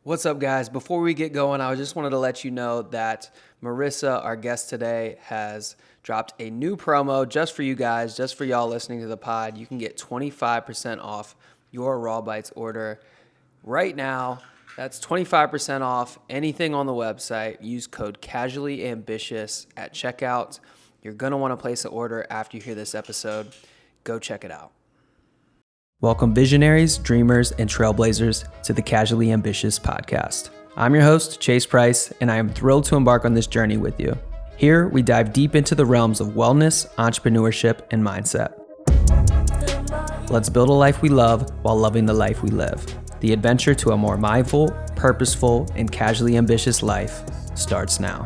What's up, guys? Before we get going, I just wanted to let you know that Marisa, our guest today, has dropped a new promo just for you guys, just for y'all listening to the pod. You can get 25% off your Raw Bites order right now. That's 25% off anything on the website. Use code CasuallyAmbitious at checkout. You're going to want to place an order after you hear this episode. Go check it out. Welcome visionaries, dreamers, and trailblazers to the Casually Ambitious podcast. I'm your host, Chase Price, and I am thrilled to embark on this journey with you. Here, we dive deep into the realms of wellness, entrepreneurship, and mindset. Let's build a life we love while loving the life we live. The adventure to a more mindful, purposeful, and casually ambitious life starts now.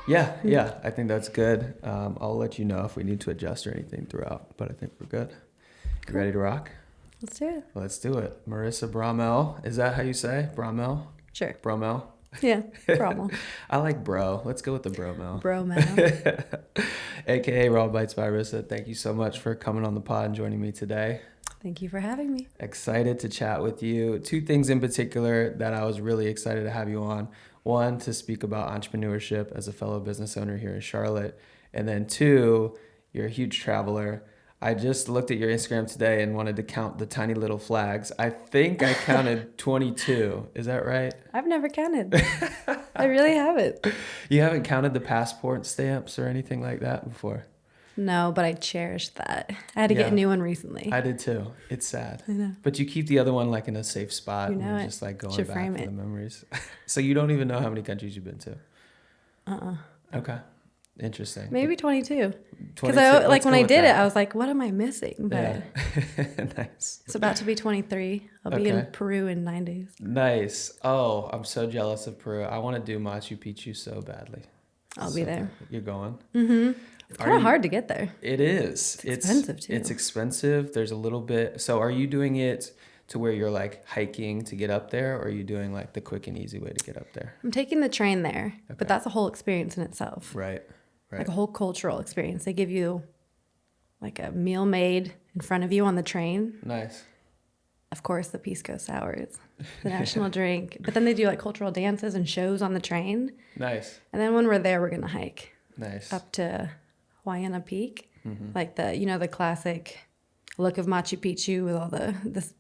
Yeah, I think that's good. I'll let you know if we need to adjust or anything throughout, but I think we're good. You ready to rock? Let's do it. Let's do it. Marisa Bromell. Is that how you say? Bromell? Sure. Bromell? Yeah, Bromell. I like bro. Let's go with the Bromell. Bromell. AKA Raw Bites by Risa. Thank you so much for coming on the pod and joining me today. Thank you for having me. Excited to chat with you. Two things in particular that I was really excited to have you on. One, to speak about entrepreneurship as a fellow business owner here in Charlotte. And then two, you're a huge traveler. I just looked at your Instagram today and wanted to count the tiny little flags. I think I counted 22. Is that right? I've never counted. I really haven't. You haven't counted the passport stamps or anything like that before? No, but I cherish that. I had to get a new one recently. I did too. It's sad. I know. But you keep the other one like in a safe spot. You know and it. Just like going Should back frame for it. the memories. So you don't even know how many countries you've been to? Okay. Interesting. Maybe 22. Because 22. like when I did that. it, I was like, what am I missing? But Yeah. Nice. it's about to be 23. I'll be in Peru in 9 days. Nice. Oh, I'm so jealous of Peru. I want to do Machu Picchu so badly. I'll be there. You're going? Mm-hmm. It's kind of hard to get there. It is. It's expensive too. It's expensive. There's a little bit. So are you doing it to where you're like hiking to get up there, or are you doing like the quick and easy way to get up there? I'm taking the train there, but that's a whole experience in itself. Right. Like a whole cultural experience. They give you like a meal made in front of you on the train. Nice. Of course, the pisco sours, the national drink. But then they do like cultural dances and shows on the train. Nice. And then when we're there, we're going to hike. Nice. Up to Huayana Peak. Like the classic look of Machu Picchu with all the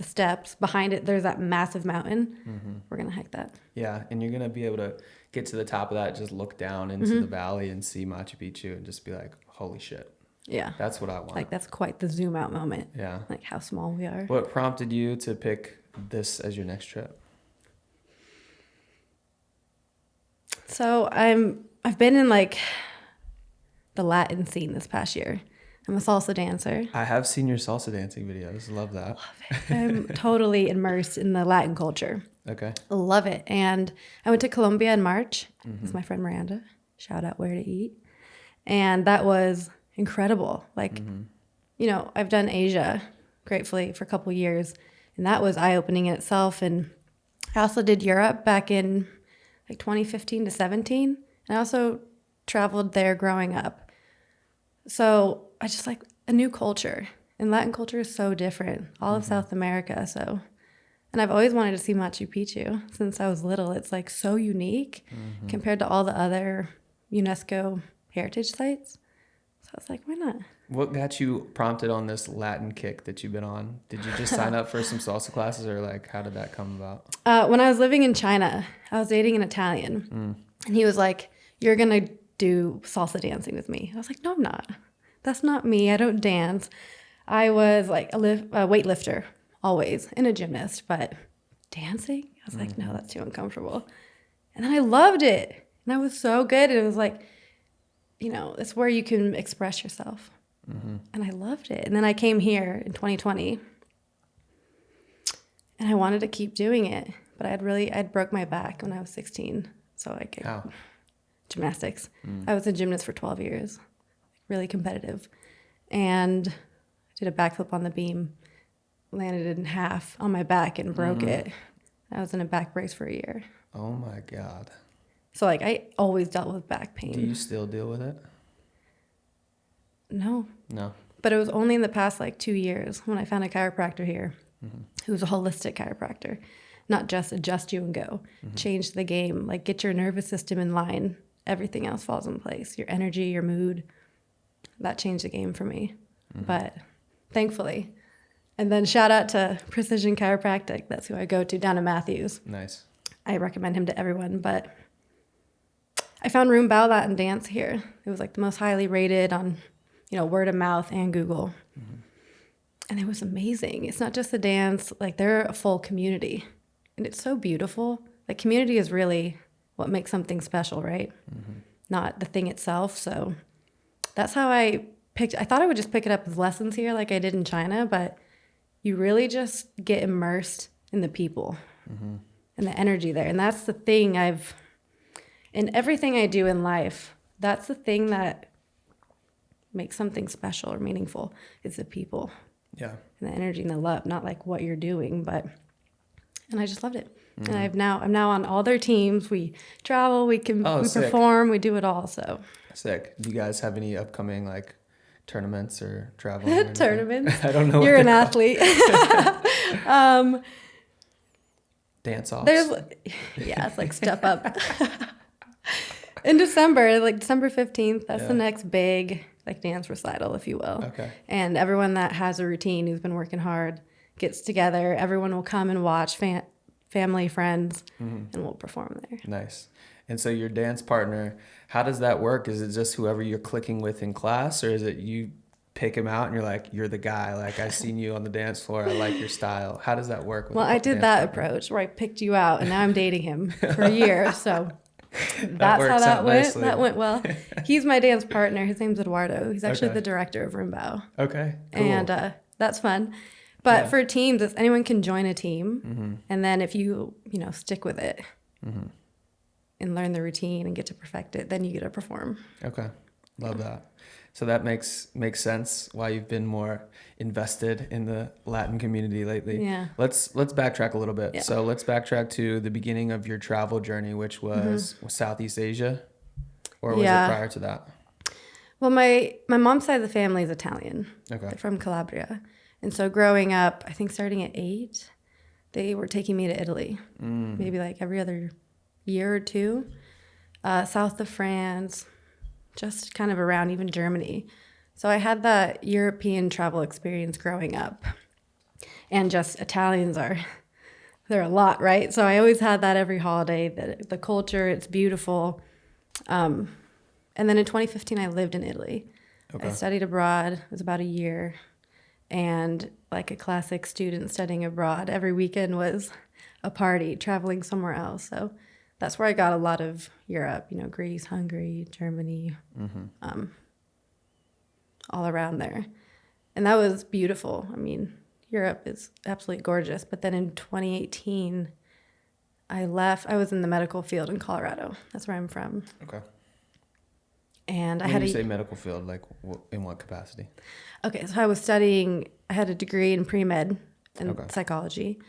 steps. Behind it, there's that massive mountain. We're going to hike that. Yeah, and you're going to be able to get to the top of that, just look down into the valley and see Machu Picchu and just be like, holy shit. Yeah. That's what I want. Like that's quite the zoom out moment. Yeah. Like how small we are. What prompted you to pick this as your next trip? So I've been in like the Latin scene this past year. I'm a salsa dancer. I have seen your salsa dancing videos. Love that. I'm totally immersed in the Latin culture. Okay. Love it. And I went to Colombia in March with my friend Miranda. Shout out Where to Eat. And that was incredible. Like, I've done Asia, gratefully, for a couple years. And that was eye-opening in itself. And I also did Europe back in like 2015 to 17. And I also traveled there growing up. So I just like a new culture. And Latin culture is so different. All of South America, so... And I've always wanted to see Machu Picchu since I was little. It's like so unique compared to all the other UNESCO heritage sites. So I was like, why not? What got you prompted on this Latin kick that you've been on? Did you just sign up for some salsa classes, or like how did that come about? When I was living in China, I was dating an Italian. And he was like, you're going to do salsa dancing with me. I was like, no, I'm not. That's not me. I don't dance. I was like a weightlifter. Always, and a gymnast, but dancing? I was like, no, that's too uncomfortable. And then I loved it. And I was so good. It was like, it's where you can express yourself. And I loved it. And then I came here in 2020 and I wanted to keep doing it. But I'd broke my back when I was 16. So I could gymnastics. I was a gymnast for 12 years, really competitive. And I did a backflip on the beam. Landed in half on my back and broke it. I was in a back brace for a year. Oh my God. So like I always dealt with back pain. Do you still deal with it? No. No. But it was only in the past like 2 years when I found a chiropractor here who was a holistic chiropractor. not just adjust you and go, change the game, like get your nervous system in line. Everything else falls in place. Your energy, your mood, that changed the game for me. But thankfully. And then shout out to Precision Chiropractic. That's who I go to down in Matthews. Nice. I recommend him to everyone, but I found Room Bao Latin Dance here. It was like the most highly rated on, word of mouth and Google. And it was amazing. It's not just the dance, like they're a full community. And it's so beautiful. Like community is really what makes something special, right? Not the thing itself. So that's how I thought I would just pick it up as lessons here like I did in China, but you really just get immersed in the people and the energy there. And that's the thing in everything I do in life, that's the thing that makes something special or meaningful is the people. Yeah. And the energy and the love, not like what you're doing, and I just loved it. And I'm now on all their teams. We travel, we perform, we do it all. So sick. Do you guys have any upcoming like tournaments or travel? Tournaments? I don't know. You're an athlete. Dance offs. It's like step up. In December, like December 15th, that's the next big like dance recital, if you will. Okay. And everyone that has a routine who's been working hard gets together. Everyone will come and watch, family, friends, and we'll perform there. Nice. And so your dance partner, how does that work? Is it just whoever you're clicking with in class, or is it you pick him out and you're like, you're the guy, like I've seen you on the dance floor, I like your style? How does that work? Well, I did that approach where I picked you out and now I'm dating him for a year. So that's how that went. Nicely. That went well. He's my dance partner. His name's Eduardo. He's actually the director of Room Bao. Okay, cool. And that's fun. But for teams, anyone can join a team. And then if you, stick with it and learn the routine and get to perfect it, then you get to perform. Okay. Love that. So that makes sense why you've been more invested in the Latin community lately. Yeah. Let's backtrack a little bit. Yeah. So let's backtrack to the beginning of your travel journey, which was Southeast Asia, or was it prior to that? Well, my mom's side of the family is Italian. Okay. They're from Calabria. And so growing up, I think starting at 8, they were taking me to Italy, maybe like every other year or two, south of France, just kind of around even Germany. So I had that European travel experience growing up. And just Italians they're a lot, right? So I always had that every holiday, the culture, it's beautiful. And then in 2015, I lived in Italy. Okay. I studied abroad. It was about a year. And like a classic student studying abroad, every weekend was a party, traveling somewhere else. So that's where I got a lot of Europe, Greece, Hungary, Germany, all around there. And that was beautiful. I mean, Europe is absolutely gorgeous. But then in 2018, I left. I was in the medical field in Colorado. That's where I'm from. Okay. And when you say medical field, like in what capacity? Okay, so I had a degree in pre-med in psychology,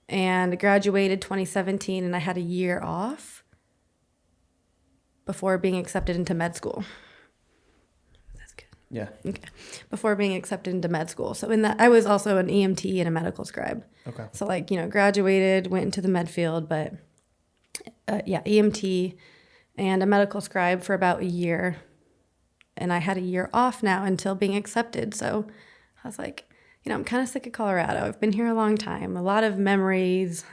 and graduated 2017, and I had a year off before being accepted into med school. That's good. Yeah. Okay. Before being accepted into med school. So in that, I was also an EMT and a medical scribe. Okay. So graduated, went into the med field, but EMT and a medical scribe for about a year. And I had a year off now until being accepted. So I was like, I'm kind of sick of Colorado. I've been here a long time, a lot of memories.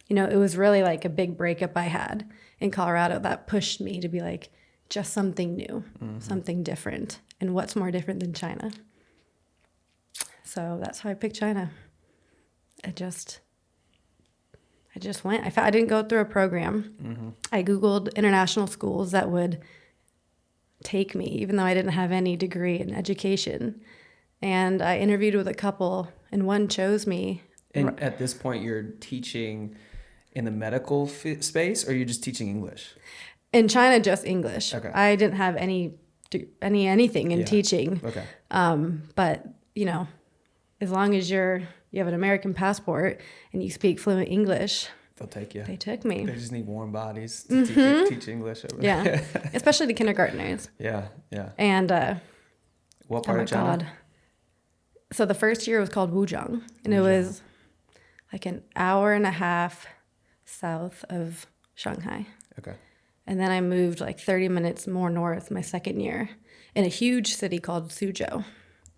It was really like a big breakup I had in Colorado that pushed me to be like, just something new, something different. And what's more different than China? So that's how I picked China. I just went. I didn't go through a program. I Googled international schools that would take me, even though I didn't have any degree in education. And I interviewed with a couple, and one chose me. And at this point, you're teaching in the medical space, or you're just teaching English? In China, just English. Okay. I didn't have anything in teaching. Okay. But as long as you have an American passport and you speak fluent English, they'll take you. They took me. They just need warm bodies to teach English over there. Yeah, especially the kindergartners. Yeah. And what part of China? God. So the first year was called Wuzhong, and it was like an hour and a half south of Shanghai. Okay. And then I moved like 30 minutes more north my second year in a huge city called Suzhou.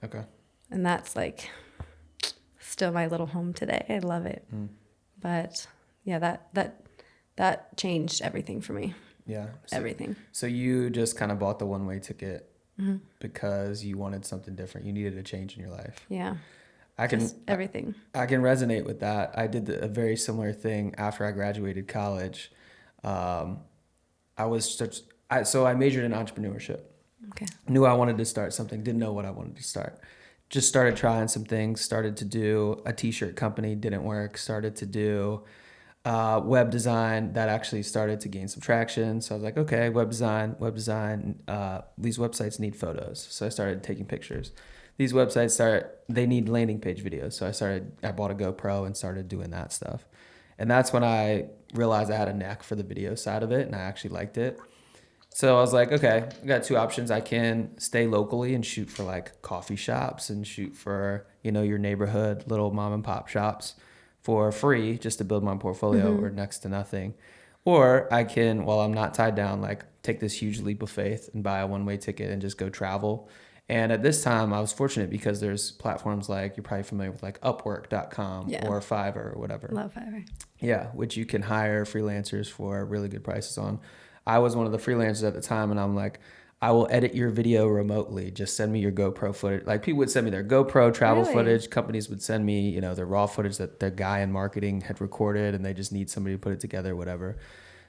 Okay. And that's like still my little home today. I love it. But yeah, that changed everything for me. Yeah. Everything. So you just kind of bought the one-way ticket because you wanted something different. You needed a change in your life. Yeah. I can Just everything. I can resonate with that. I did a very similar thing after I graduated college. So I majored in entrepreneurship. Okay. Knew I wanted to start something. Didn't know what I wanted to start. Just started trying some things. Started to do a t-shirt company. Didn't work. Started to do web design. That actually started to gain some traction. So I was like, okay, web design. These websites need photos. So I started taking pictures. These websites they need landing page videos. So I bought a GoPro and started doing that stuff. And that's when I realized I had a knack for the video side of it and I actually liked it. So I was like, okay, I got two options. I can stay locally and shoot for like coffee shops and shoot for, your neighborhood little mom and pop shops for free just to build my portfolio or next to nothing. Or I can, while I'm not tied down, like take this huge leap of faith and buy a one-way ticket and just go travel. And at this time I was fortunate because there's platforms like, you're probably familiar with like Upwork.com or Fiverr or whatever. Love Fiverr. Yeah, which you can hire freelancers for really good prices on. I was one of the freelancers at the time and I'm like, I will edit your video remotely. Just send me your GoPro footage. Like people would send me their GoPro travel footage. Companies would send me, their raw footage that their guy in marketing had recorded and they just need somebody to put it together, whatever.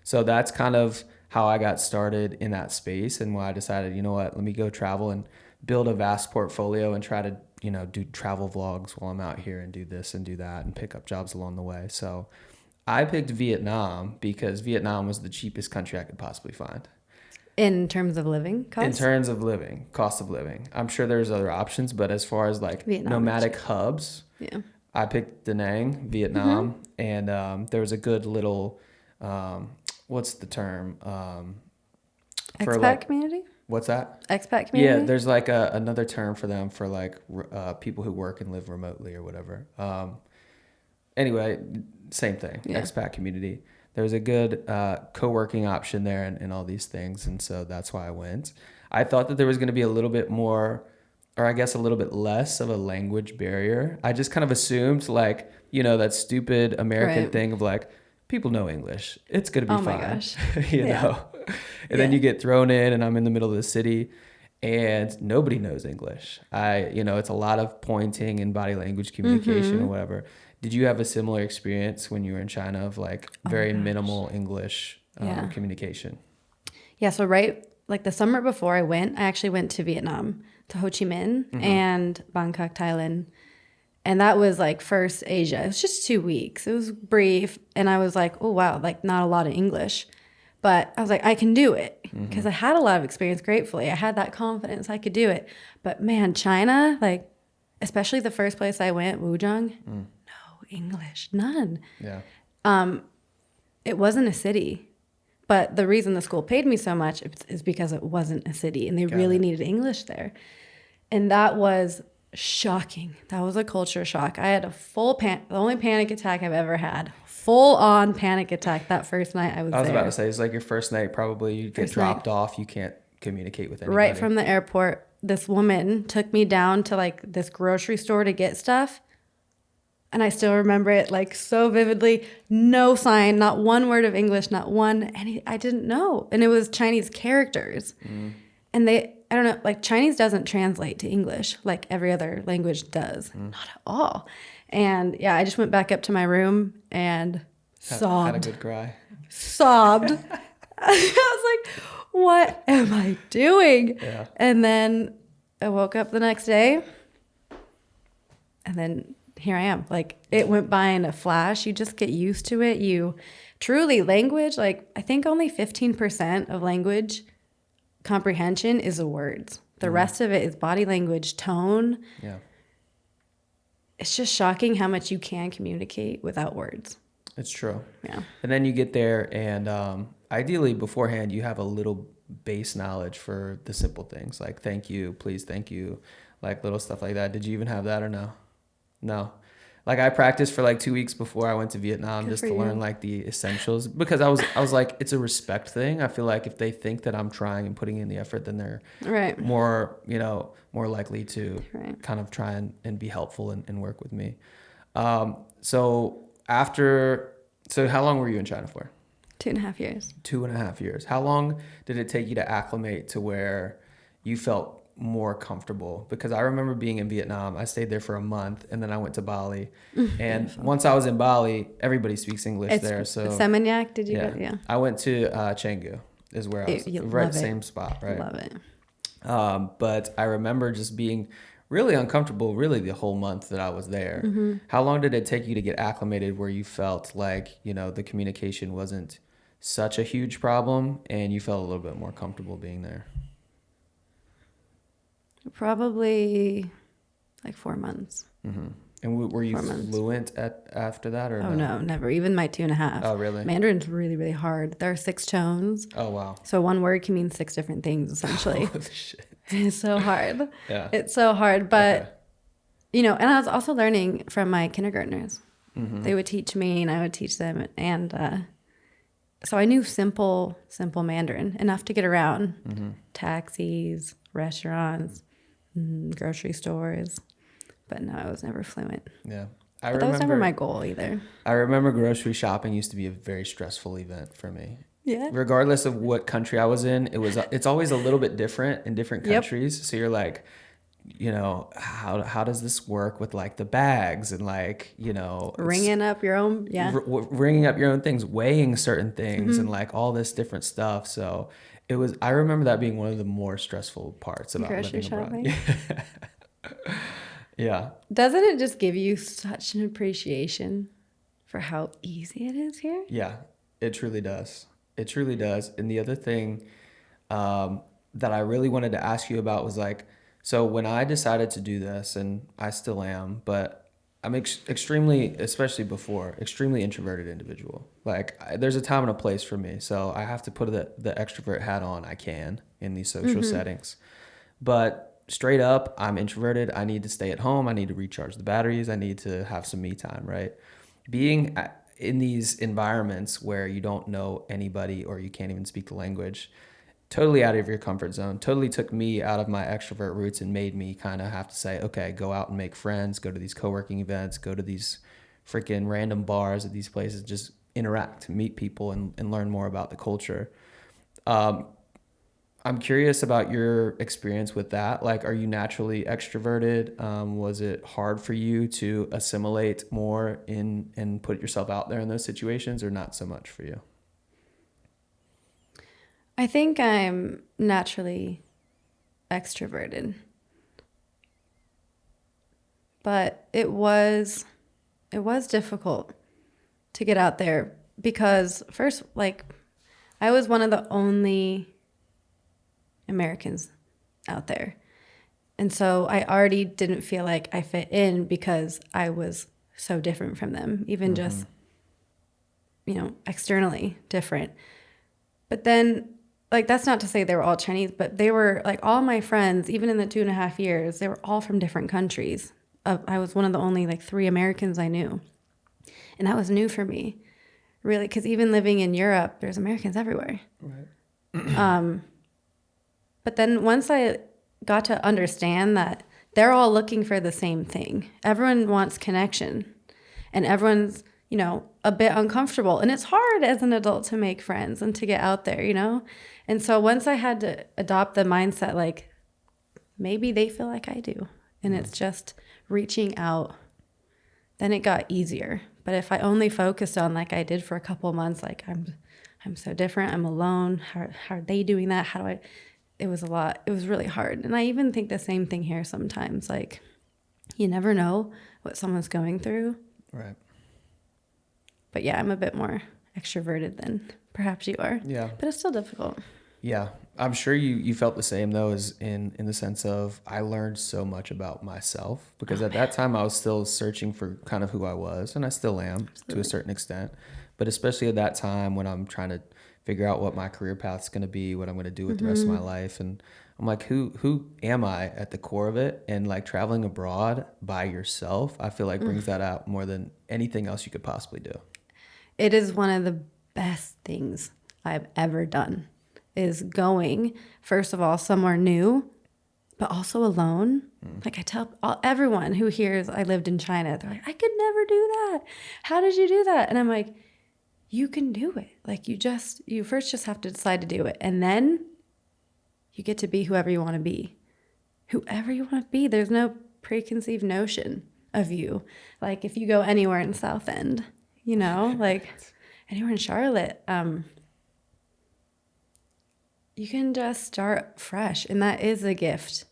So that's kind of how I got started in that space and why I decided, let me go travel and build a vast portfolio and try to, do travel vlogs while I'm out here and do this and do that and pick up jobs along the way. So I picked Vietnam because Vietnam was the cheapest country I could possibly find. In terms of living cost? In terms of living, cost of living. I'm sure there's other options, but as far as like Vietnam nomadic hubs, I picked Da Nang, Vietnam, and there was a good little, what's the term? For Expat community? What's that? Expat community? Yeah, there's like another term for them for like people who work and live remotely or whatever. Anyway, same thing, expat community. There was a good co-working option there and all these things. And so that's why I went. I thought that there was going to be a little bit more, or I guess a little bit less of a language barrier. I just kind of assumed like, that stupid American thing of like, people know English. It's going to be fine. Oh my gosh. you know? And then you get thrown in and I'm in the middle of the city and nobody knows English. It's a lot of pointing and body language communication or whatever. Did you have a similar experience when you were in China of like very minimal English communication? Yeah. So right, like the summer before I actually went to Vietnam, to Ho Chi Minh and Bangkok, Thailand. And that was like first Asia. It was just 2 weeks. It was brief. And I was like, oh, wow, like not a lot of English. But I was like, I can do it because I had a lot of experience, gratefully. I had that confidence I could do it. But man, China, like, especially the first place I went, Wuzhong, no English, none. Yeah. It wasn't a city. But the reason the school paid me so much is because it wasn't a city and they really needed English there. And that was shocking. That was a culture shock. I had a the only panic attack I've ever had. Full on panic attack that first night I was there. I was about to say, it's like your first night, probably you get dropped off. You can't communicate with anybody. Right from the airport, this woman took me down to like this grocery store to get stuff. And I still remember it like so vividly. No sign, not one word of English, not one. I didn't know. And it was Chinese characters. And I don't know, like Chinese doesn't translate to English like every other language does. Not at all. And yeah, I just went back up to my room and sobbed. Had a good cry. Sobbed. I was like, what am I doing? Yeah. And then I woke up the next day and then here I am. Like it went by in a flash. You just get used to it. You truly language, like I think only 15% of language comprehension is the words. The rest of it is body language, tone. Yeah. It's just shocking how much you can communicate without words. It's true. Yeah. And then you get there and ideally beforehand you have a little base knowledge for the simple things like thank you, please, thank you, like little stuff like that. Did you even have that or no? No. Like I practiced for like 2 weeks before I went to Vietnam Good just for to you. learn like the essentials because I was like, it's a respect thing. I feel like if they think that I'm trying and putting in the effort, then they're Right. more, more likely to Right. kind of try and be helpful and work with me. So after, so how long were you in China for? 2.5 years. 2.5 years. How long did it take you to acclimate to where you felt more comfortable? Because I remember being in Vietnam. I stayed there for a month and then I went to Bali. And Beautiful. once I was in Bali, everybody speaks English It's there. So Seminyak. Did you yeah, go? Yeah. I went to Canggu is where I was, You right, love it. same spot, right? Love it. But I remember just being really uncomfortable really the whole month that I was there. How long did it take you to get acclimated where you felt like, the communication wasn't such a huge problem and you felt a little bit more comfortable being there? Probably like 4 months. And were you 4 months. fluent after that or Oh no, never. Even my 2.5. Oh, really? Mandarin's really, really hard. There are 6 tones. Oh, wow. So one word can mean 6 different things essentially. Holy shit. It's so hard. Yeah. It's so hard. But Okay. and I was also learning from my kindergartners. They would teach me and I would teach them. And so I knew simple Mandarin, enough to get around. Taxis, restaurants, grocery stores. But no, I was never fluent. Yeah. But that was never my goal either. I remember grocery shopping used to be a very stressful event for me. Yeah. Regardless of what country I was in, it's always a little bit different in different Yep. countries. So you're like, how does this work with like the bags and like, Ringing up your own, ringing up your own things, weighing certain things and like all this different stuff. So I remember that being one of the more stressful parts about grocery living abroad. shopping. Yeah. Doesn't it just give you such an appreciation for how easy it is here? Yeah, it truly does. It truly does. And the other thing that I really wanted to ask you about was like, so when I decided to do this, and I still am, but I'm extremely, especially before, extremely introverted individual. Like there's a time and a place for me. So I have to put the extrovert hat on. I can in these social settings. But straight up, I'm introverted. I need to stay at home. I need to recharge the batteries. I need to have some me time, right? Being in these environments where you don't know anybody or you can't even speak the language, totally out of your comfort zone, totally took me out of my extrovert roots and made me kind of have to say, okay, go out and make friends, go to these co-working events, go to these freaking random bars at these places, just interact, meet people and learn more about the culture. I'm curious about your experience with that. Like, are you naturally extroverted? Was it hard for you to assimilate more and put yourself out there in those situations, or not so much for you? I think I'm naturally extroverted. But it was difficult to get out there because first, like, I was one of the only Americans out there. And so I already didn't feel like I fit in because I was so different from them, even just, externally different. But then, like, that's not to say they were all Chinese, but they were, like, all my friends, even in the 2.5 years, they were all from different countries. I was one of the only, like, 3 Americans I knew. And that was new for me, really, because even living in Europe, there's Americans everywhere. Right. But then once I got to understand that they're all looking for the same thing. Everyone wants connection. And everyone's, a bit uncomfortable. And it's hard as an adult to make friends and to get out there, And so once I had to adopt the mindset, like, maybe they feel like I do. And it's just reaching out, then it got easier. But if I only focused on, like I did for a couple of months, like, I'm so different, I'm alone, how are they doing that? It was a lot. It was really hard. And I even think the same thing here sometimes. Like, you never know what someone's going through. Right. But yeah, I'm a bit more extroverted than perhaps you are. Yeah. But it's still difficult. Yeah. I'm sure you felt the same though, as in the sense of I learned so much about myself because at that time I was still searching for kind of who I was, and I still am to a certain extent. But especially at that time when I'm trying to figure out what my career path is going to be, what I'm going to do with the rest of my life. And I'm like, who am I at the core of it? And like traveling abroad by yourself, I feel like brings that out more than anything else you could possibly do. It is one of the best things I've ever done, is going, first of all, somewhere new, but also alone. Like I tell everyone who hears I lived in China, they're like, I could never do that. How did you do that? And I'm like, you can do it. Like you first just have to decide to do it. And then you get to be whoever you want to be. Whoever you want to be. There's no preconceived notion of you. Like if you go anywhere in South End, like anywhere in Charlotte, you can just start fresh. And that is a gift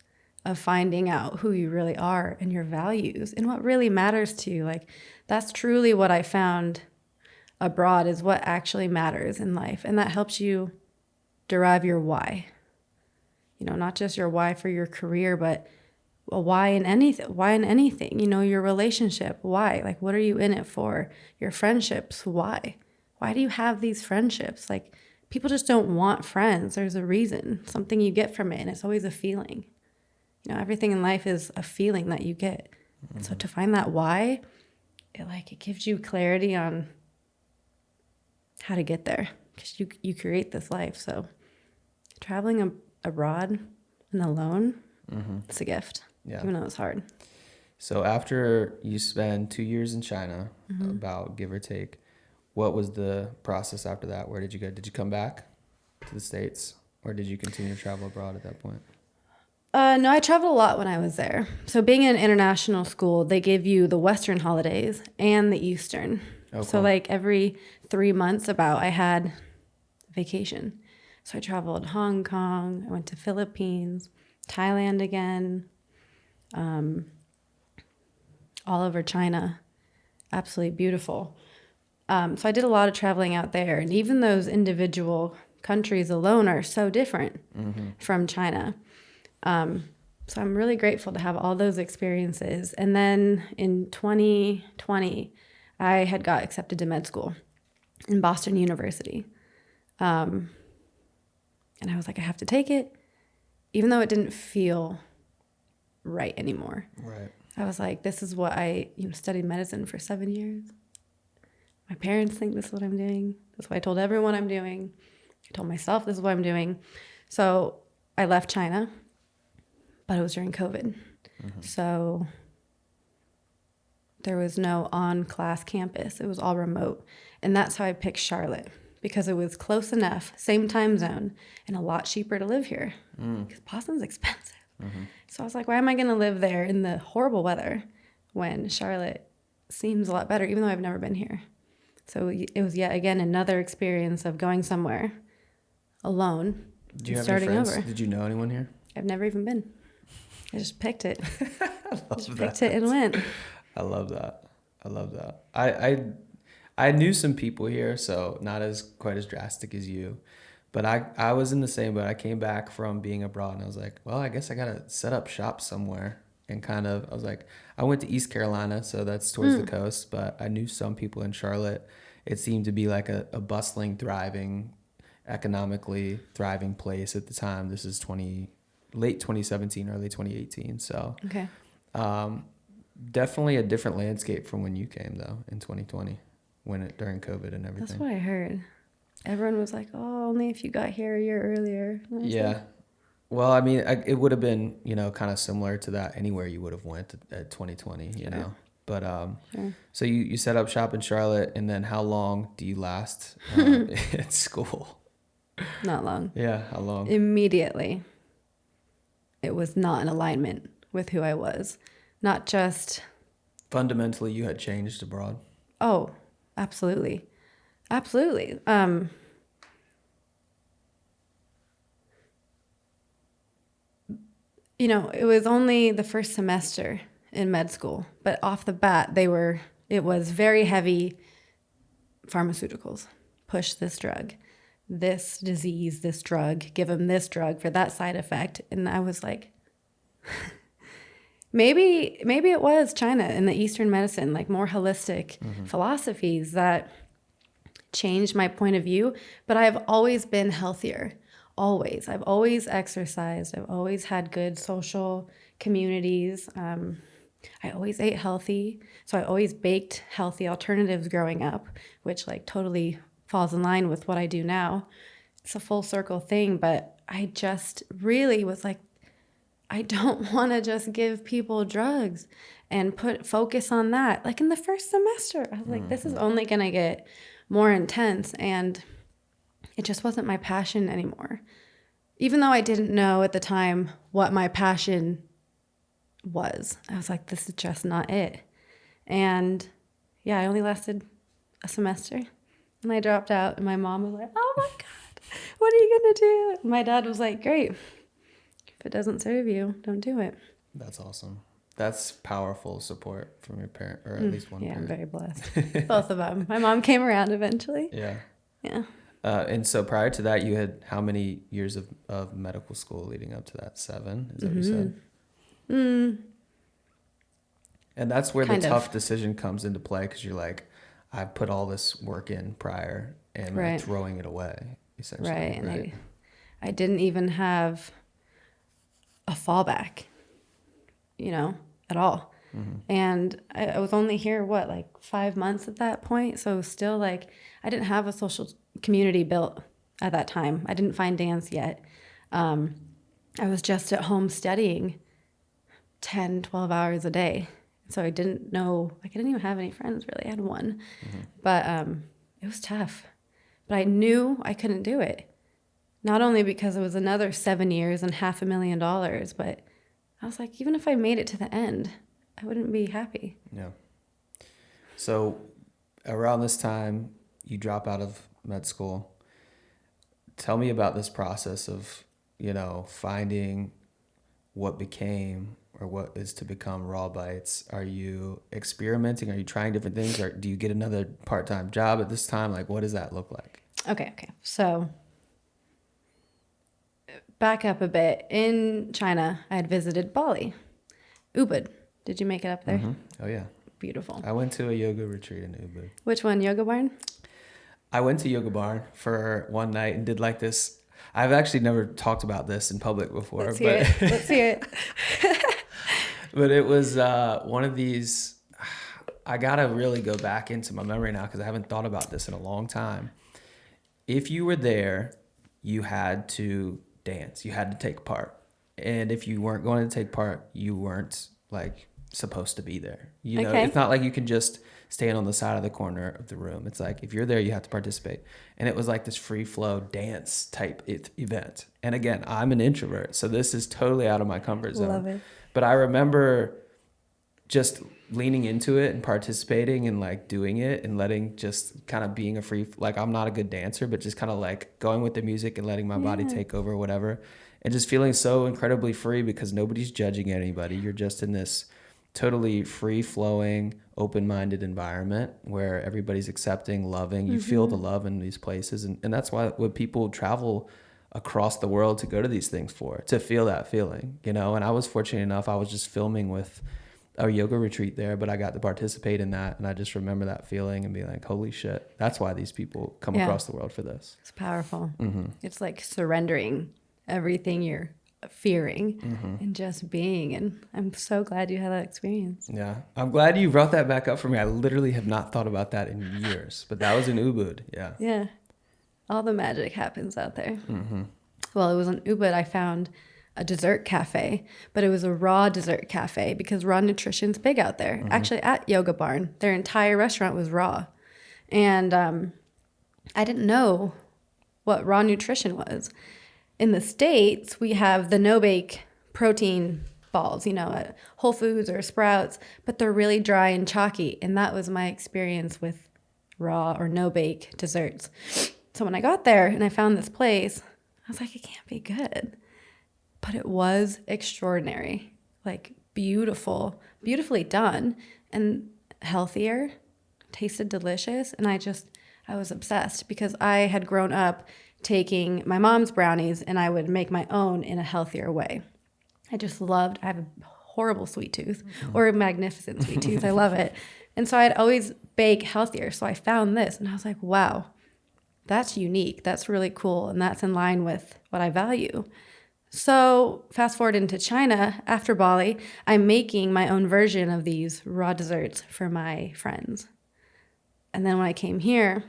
of finding out who you really are and your values and what really matters to you. Like that's truly what I found abroad, is what actually matters in life. And that helps you derive your why. Not just your why for your career, but a why in anything, your relationship, why, like, what are you in it for? Your friendships, why do you have these friendships? Like people just don't want friends. There's a reason, something you get from it. And it's always a feeling, everything in life is a feeling that you get. And so to find that why, it gives you clarity on how to get there, because you create this life. So traveling abroad and alone, it's a gift, even though it's hard. So after you spend 2 years in China, about give or take, what was the process after that? Where did you go? Did you come back to the States, or did you continue to travel abroad at that point? No, I traveled a lot when I was there. So being in an international school, they give you the Western holidays and the Eastern. Oh, so cool. like every 3 months I had vacation. So I traveled Hong Kong, I went to Philippines, Thailand again, all over China. Absolutely beautiful. So I did a lot of traveling out there. And even those individual countries alone are so different from China. So I'm really grateful to have all those experiences. And then in 2020, I had got accepted to med school in Boston University. And I was like, I have to take it, even though it didn't feel right anymore. Right. I was like, this is what I studied medicine for 7 years. My parents think this is what I'm doing. That's what I told everyone I'm doing. I told myself this is what I'm doing. So I left China, but it was during COVID. So there was no on-class campus. It was all remote. And that's how I picked Charlotte, because it was close enough, same time zone, and a lot cheaper to live here, because Boston's expensive. So I was like, why am I going to live there in the horrible weather when Charlotte seems a lot better, even though I've never been here? So it was yet again another experience of going somewhere alone. Do you have starting any friends? over. Did you know anyone here? I've never even been. I just picked it. Picked it and went. I love that. I knew some people here, so not as quite as drastic as you, but I was in the same boat. I came back from being abroad and I was like, well, I guess I gotta set up shop somewhere. And I was like, I went to East Carolina, so that's towards the coast, but I knew some people in Charlotte. It seemed to be like a bustling, thriving, economically thriving place at the time. This is late 2017, early 2018. So Okay. Definitely a different landscape from when you came though in 2020, during COVID and everything. That's what I heard. Everyone was like, oh, only if you got here a year earlier. Yeah. Well, I mean, it would have been, kind of similar to that anywhere you would have went at 2020, you know. But Sure. so you set up shop in Charlotte, and then how long do you last at school? Not long. Yeah, how long? Immediately, it was not in alignment with who I was. Not just, Fundamentally, you had changed abroad. oh, absolutely. Absolutely. It was only the first semester in med school, but off the bat, it was very heavy pharmaceuticals. Push this drug, this disease, this drug, give them this drug for that side effect. And I was like, maybe it was China and the Eastern medicine, like more holistic philosophies that changed my point of view. But I've always been healthier, always. I've always exercised. I've always had good social communities. I always ate healthy. So I always baked healthy alternatives growing up, which like totally falls in line with what I do now. It's a full circle thing, but I just really was like, I don't want to just give people drugs and put focus on that. Like in the first semester, I was like, this is only going to get more intense. And it just wasn't my passion anymore. Even though I didn't know at the time what my passion was, I was like, this is just not it. And yeah, I only lasted a semester and I dropped out. And my mom was like, oh my God, what are you going to do? And my dad was like, great. If it doesn't serve you, don't do it. That's awesome. That's powerful support from your parent, or at least one Yeah, parent. I'm very blessed. Both of them. My mom came around eventually. Yeah. Yeah. And so prior to that, you had how many years of medical school leading up to that? 7? Is that what you said? And that's where the tough decision comes into play, because you're like, I put all this work in prior and I'm throwing it away, essentially. Right. And I didn't even have a fallback, at all. And I was only here, like 5 months at that point. So still like, I didn't have a social community built at that time. I didn't find dance yet. I was just at home studying 10, 12 hours a day. So I didn't know, I didn't even have any friends really. I had one, but it was tough. But I knew I couldn't do it. Not only because it was another 7 years and $500,000, but I was like, even if I made it to the end, I wouldn't be happy. Yeah. So around this time, you drop out of med school. Tell me about this process of, finding what became or what is to become Raw Bites. Are you experimenting? Are you trying different things? Or do you get another part-time job at this time? Like, what does that look like? Okay. So back up a bit. In China, I had visited Bali. Ubud. Did you make it up there? Mm-hmm. Oh, yeah. Beautiful. I went to a yoga retreat in Ubud. Which one? Yoga Barn? I went to Yoga Barn for one night and did like this. I've actually never talked about this in public before. Let's hear it. But it was one of these, I got to really go back into my memory now because I haven't thought about this in a long time. If you were there, you had to dance. You had to take part. And if you weren't going to take part, you weren't supposed to be there. It's not like you can just stand on the side of the corner of the room. It's like, if you're there, you have to participate. And it was like this free flow dance type event. And again, I'm an introvert, so this is totally out of my comfort zone. Love it. But I remember just leaning into it and participating and doing it and letting just kind of being a free, I'm not a good dancer, but just kind of going with the music and letting my body take over, whatever. And just feeling so incredibly free because nobody's judging anybody. You're just in this totally free-flowing, open-minded environment where everybody's accepting, loving. You feel the love in these places. And that's what people travel across the world to go to these things for, to feel that feeling, And I was fortunate enough, I was just filming with a yoga retreat there, but I got to participate in that. And I just remember that feeling and be like, holy shit, that's why these people come across the world for this. It's powerful. It's like surrendering everything you're fearing and just being. And I'm so glad you had that experience. Yeah. I'm glad you brought that back up for me. I literally have not thought about that in years, but that was in Ubud. Yeah. Yeah. All the magic happens out there. Well, it was in Ubud I found a dessert cafe, but it was a raw dessert cafe because raw nutrition's big out there. Actually, at Yoga Barn, their entire restaurant was raw. And I didn't know what raw nutrition was. In the States, we have the no-bake protein balls, at Whole Foods or Sprouts, but they're really dry and chalky. And that was my experience with raw or no-bake desserts. So when I got there and I found this place, I was like, it can't be good. But it was extraordinary, beautifully done and healthier, tasted delicious. And I was obsessed because I had grown up taking my mom's brownies and I would make my own in a healthier way. I have a horrible sweet tooth or a magnificent sweet tooth. I love it. And so I'd always bake healthier. So I found this and I was like, wow, that's unique. That's really cool. And that's in line with what I value. So fast forward into China after Bali, I'm making my own version of these raw desserts for my friends. And then when I came here,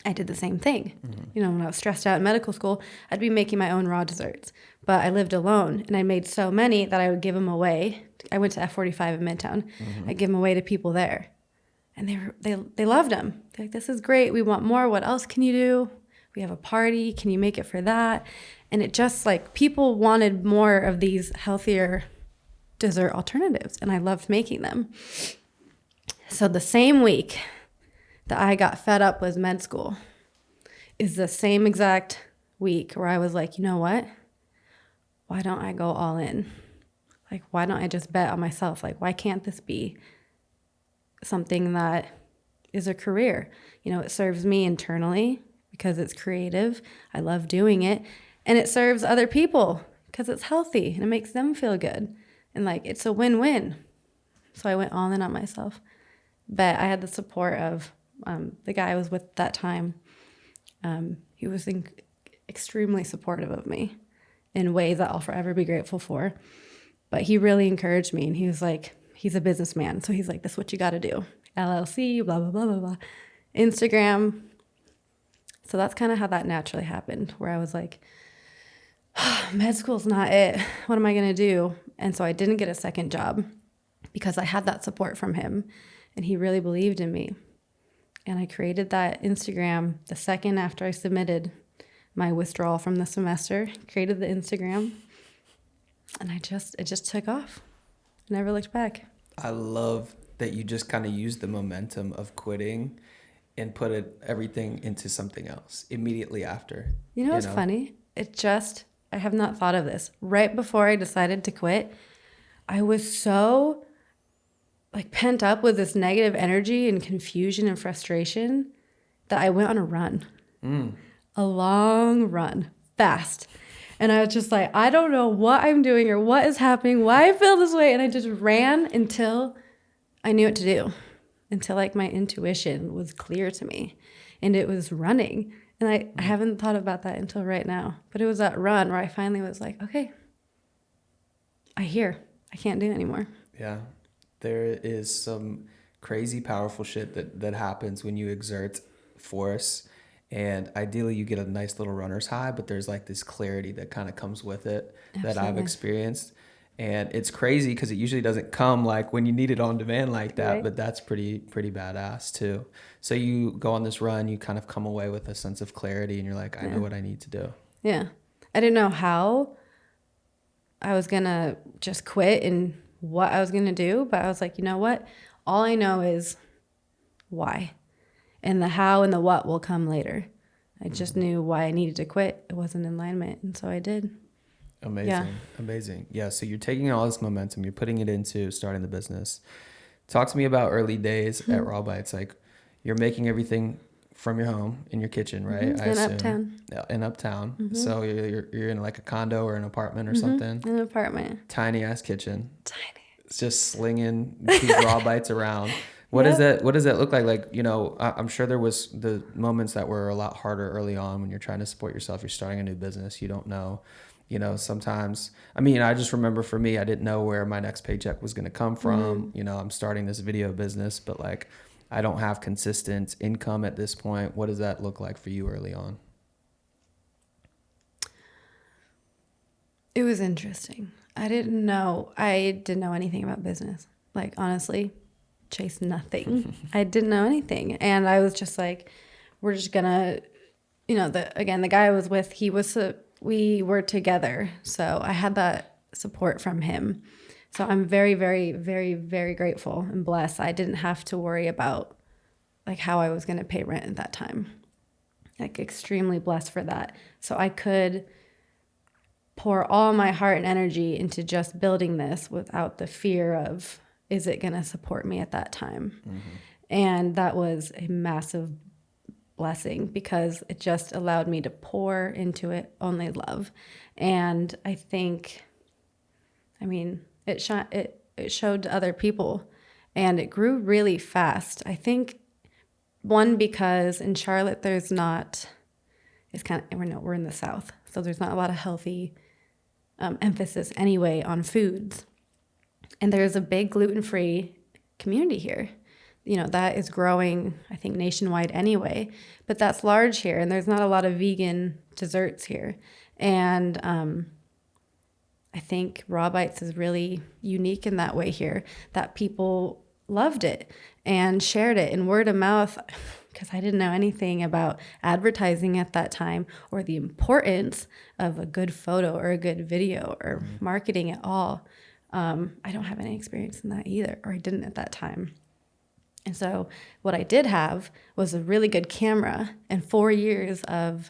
I did the same thing. When I was stressed out in medical school, I'd be making my own raw desserts. But I lived alone, and I made so many that I would give them away. I went to F45 in Midtown. I'd give them away to people there. And they loved them. They're like, this is great. We want more. What else can you do? We have a party. Can you make it for that? And it just people wanted more of these healthier dessert alternatives. And I loved making them. So the same week that I got fed up with med school is the same exact week where I was like, you know what? Why don't I go all in? Why don't I just bet on myself? Why can't this be something that is a career? It serves me internally because it's creative. I love doing it. And it serves other people because it's healthy and it makes them feel good. And it's a win-win. So I went all in on myself. But I had the support of the guy I was with that time. He was extremely supportive of me in ways that I'll forever be grateful for. But he really encouraged me, and he was like, he's a businessman. So he's like, this is what you got to do. LLC, blah, blah, blah, blah, blah. Instagram. So that's kind of how that naturally happened, where I was like, med school's not it. What am I going to do? And so I didn't get a second job because I had that support from him, and he really believed in me. And I created that Instagram the second after I submitted my withdrawal from the semester, created the Instagram, and it just took off. Never looked back. I love that you just kind of used the momentum of quitting and put everything into something else immediately after. What's funny? I have not thought of this. Right before I decided to quit, I was so pent up with this negative energy and confusion and frustration that I went on a run. A long run, fast. And I was just like, I don't know what I'm doing or what is happening, why I feel this way. And I just ran until I knew what to do, until my intuition was clear to me and it was running. And I haven't thought about that until right now. But it was that run where I finally was like, okay, I can't do it anymore. Yeah. There is some crazy powerful shit that happens when you exert force. And ideally you get a nice little runner's high, but there's this clarity that kind of comes with it. Absolutely. That I've experienced. And it's crazy because it usually doesn't come when you need it on demand like that, right? But that's pretty badass too. So you go on this run, you kind of come away with a sense of clarity and you're like, I know what I need to do. Yeah. I didn't know how I was going to just quit and what I was going to do, but I was like, you know what? All I know is why. And the how and the what will come later. I just knew why I needed to quit. It wasn't in alignment. And so I did. Amazing. Yeah. Amazing. Yeah. So you're taking all this momentum, you're putting it into starting the business. Talk to me about early days at Raw Bites. You're making everything from your home in your kitchen, right? In Uptown. In Uptown. Mm-hmm. So you're in a condo or an apartment or something? In an apartment. Tiny ass kitchen. Tiny. It's just slinging these Raw Bites around. What does that look like? I'm sure there was the moments that were a lot harder early on when you're trying to support yourself. You're starting a new business. You don't know, sometimes, I just remember for me, I didn't know where my next paycheck was going to come from. Mm-hmm. I'm starting this video business, but I don't have consistent income at this point. What does that look like for you early on? It was interesting. I didn't know anything about business. Honestly, chase nothing. I didn't know anything. And I was just like, we're just gonna, the guy I was with, we were together. So I had that support from him. So I'm very, very, very, very grateful and blessed. I didn't have to worry about how I was going to pay rent at that time. Extremely blessed for that. So I could pour all my heart and energy into just building this without the fear of, is it going to support me at that time? Mm-hmm. And that was a massive blessing because it just allowed me to pour into it only love. And I think, it showed to other people and it grew really fast. I think one, because in Charlotte, there's not it's kind of, we're in the South, so there's not a lot of healthy emphasis anyway on foods. And there's a big gluten-free community here. You know, that is growing, I think, nationwide anyway, but that's large here. And there's not a lot of vegan desserts here. And I think Raw Bites is really unique in that way here, that people loved it and shared it in word of mouth, because I didn't know anything about advertising at that time or the importance of a good photo or a good video or marketing at all. I don't have any experience in that either, or I didn't at that time. And so what I did have was a really good camera and 4 years of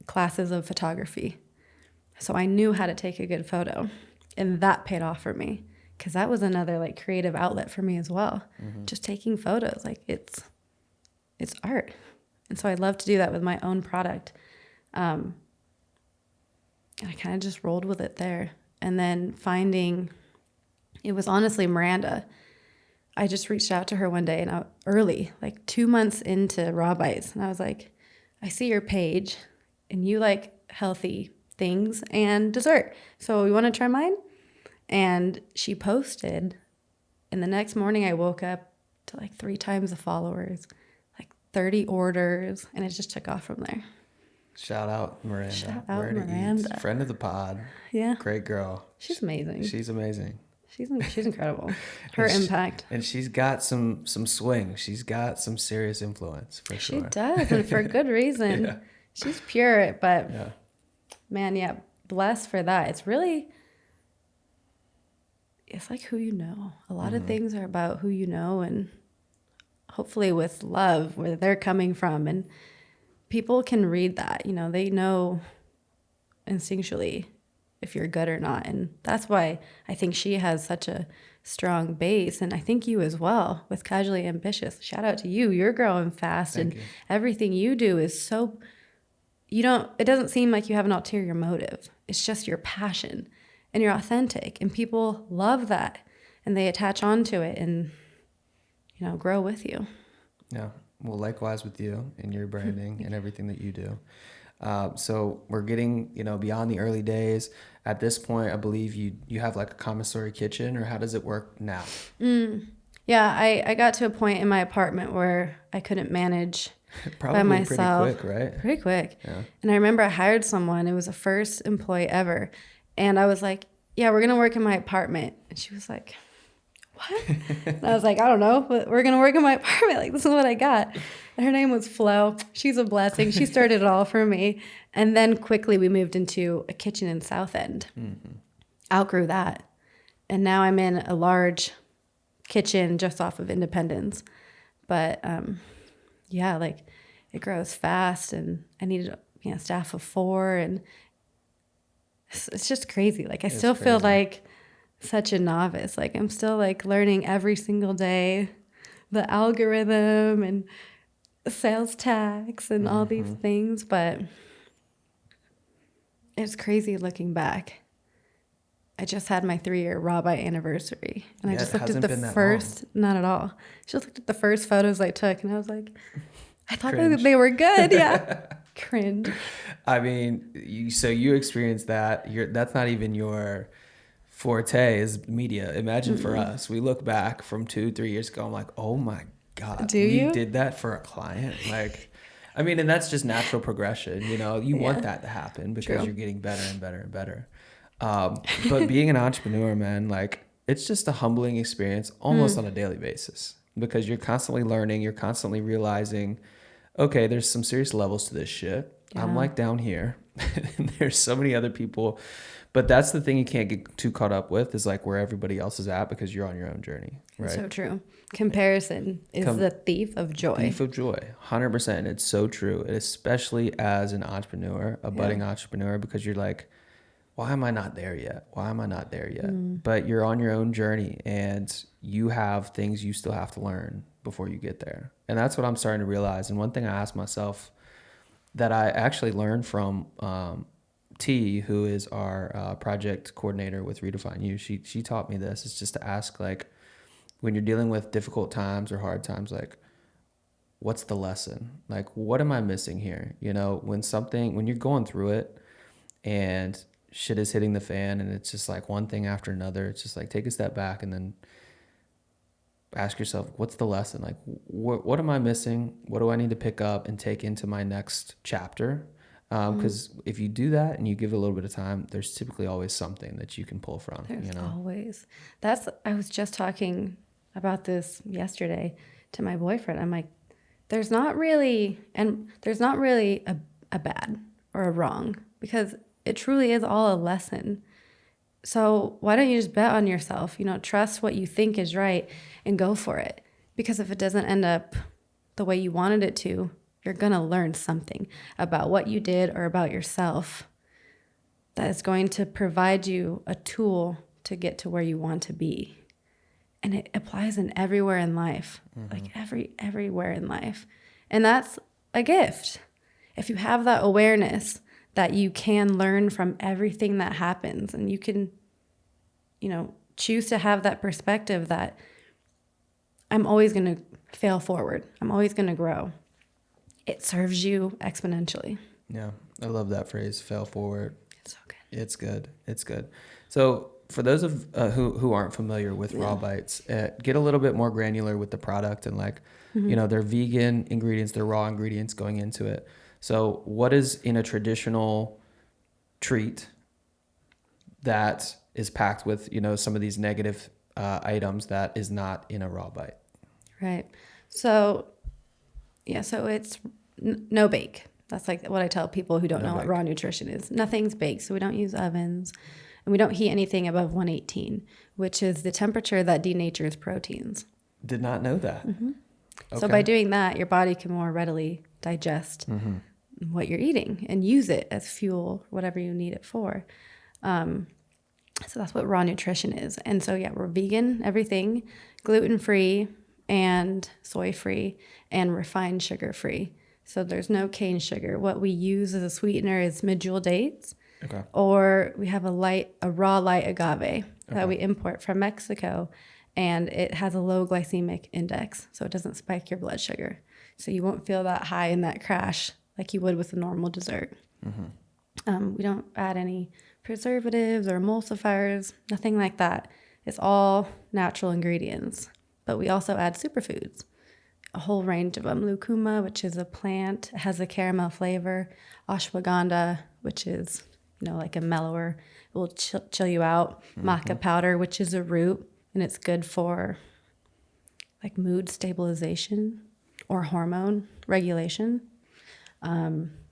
classes of photography. So I knew how to take a good photo, and that paid off for me, because that was another like creative outlet for me as well. Just taking photos, like it's art. And so I love to do that with my own product. And I kind of just rolled with it there. And then it was honestly Miranda. I just reached out to her one day, and early, like 2 months into Raw Bites, and I was like, I see your page and you like healthy things and dessert. So you want to try mine? And she posted, and the next morning I woke up to like 3 times the followers, like 30 orders, and it just took off from there. Shout out Miranda. Shout out Miranda. Friend of the pod. Yeah. Great girl. She's amazing. She's amazing. She's incredible. Her impact. And she's got some swing. She's got some serious influence, for sure. She does, and for good reason. Yeah. She's pure, but Yeah. man, yeah, blessed for that. It's like who you know. A lot of things are about who you know, and hopefully with love, where they're coming from. And people can read that, you know, they know instinctually if you're good or not. And that's why I think she has such a strong base. And I think you as well with Casually Ambitious. Shout out to you. You're growing fast. Thank and you. Everything you do is so, it doesn't seem like you have an ulterior motive. It's just your passion and you're authentic, and people love that and they attach onto it and, grow with you. Yeah. Well, likewise with you and your branding and everything that you do. So we're getting, beyond the early days. At this point, I believe you have like a commissary kitchen, or how does it work now? Yeah, I got to a point in my apartment where I couldn't manage Probably by myself. pretty quick, right? Pretty quick. Yeah. And I remember I hired someone. It was the first employee ever. And I was like, yeah, we're going to work in my apartment. And she was like, what? And I was like, I don't know, but we're going to work in my apartment. Like, this is what I got. And her name was Flo. She's a blessing. She started it all for me. And then quickly we moved into a kitchen in South End. Mm-hmm. Outgrew that. And now I'm in a large kitchen just off of Independence. But yeah, like it grows fast, and I needed staff of 4, and it's just crazy. Like I still feel like such a novice. Like I'm still like learning every single day the algorithm and sales tax and all these things, but it's crazy looking back. I just had my 3-year Raw Bite anniversary, and I just looked at the first, not at all. Just looked at the first photos I took, and I was like, I thought they were good. Yeah. Cringe. I mean, you experienced that. That's not even your forte is media. Imagine for us, we look back from 2-3 years ago. I'm like, oh my God, we did that for a client. Like, I mean, and that's just natural progression. You want that to happen because you're getting better and better and better. But being an entrepreneur, man, like it's just a humbling experience almost on a daily basis, because you're constantly learning, you're constantly realizing, okay, there's some serious levels to this shit. Yeah. I'm like down here and there's so many other people, but that's the thing you can't get too caught up with, is like where everybody else is at, because you're on your own journey. Right. So true. Comparison is the thief of joy. Thief of joy. 100%. It's so true. And especially as an entrepreneur, a budding entrepreneur, because you're like, why am I not there yet? Why am I not there yet? But you're on your own journey, and you have things you still have to learn before you get there. And that's what I'm starting to realize. And one thing I asked myself that I actually learned from T, who is our project coordinator with Redefine You, she taught me this, is just to ask, like, when you're dealing with difficult times or hard times, like, what's the lesson? Like, what am I missing here? You know, when you're going through it and shit is hitting the fan and it's just like one thing after another, it's just like take a step back and then ask yourself, what's the lesson? Like, what am I missing? What do I need to pick up and take into my next chapter? Because if you do that and you give it a little bit of time, there's typically always something that you can pull from. There's you know, always. I was just talking about this yesterday to my boyfriend. I'm like, there's not really a bad or a wrong, because it truly is all a lesson. So why don't you just bet on yourself? You know, trust what you think is right and go for it. Because if it doesn't end up the way you wanted it to, you're going to learn something about what you did or about yourself that is going to provide you a tool to get to where you want to be. And it applies in everywhere in life, like everywhere in life. And that's a gift. If you have that awareness that you can learn from everything that happens, and you can, you know, choose to have that perspective that I'm always going to fail forward. I'm always going to grow. It serves you exponentially. yeah, I love that phrase, fail forward. It's so good. It's good. It's good. So for those of who aren't familiar with Raw Bites, get a little bit more granular with the product and like, you know, they're vegan ingredients, they're raw ingredients going into it. So what is in a traditional treat that is packed with, you know, some of these negative items that is not in a Raw Bite? Right. So, yeah, so it's no bake. That's like what I tell people who don't know what raw nutrition is. Nothing's baked, so we don't use ovens. And we don't heat anything above 118, which is the temperature that denatures proteins. Did not know that. Okay. So by doing that, your body can more readily digest what you're eating and use it as fuel, whatever you need it for. So that's what raw nutrition is. And so, yeah, we're vegan, everything, gluten-free and soy-free and refined sugar-free. So there's no cane sugar. What we use as a sweetener is medjool dates. Okay. Or we have a raw light agave that we import from Mexico, and it has a low glycemic index, so it doesn't spike your blood sugar. So you won't feel that high and that crash like you would with a normal dessert. We don't add any preservatives or emulsifiers, nothing like that. It's all natural ingredients. But we also add superfoods, a whole range of them. Lucuma, which is a plant, it has a caramel flavor. Ashwagandha, which is, you know, like a mellower, it will chill you out. Maca powder, which is a root, and it's good for like mood stabilization or hormone regulation.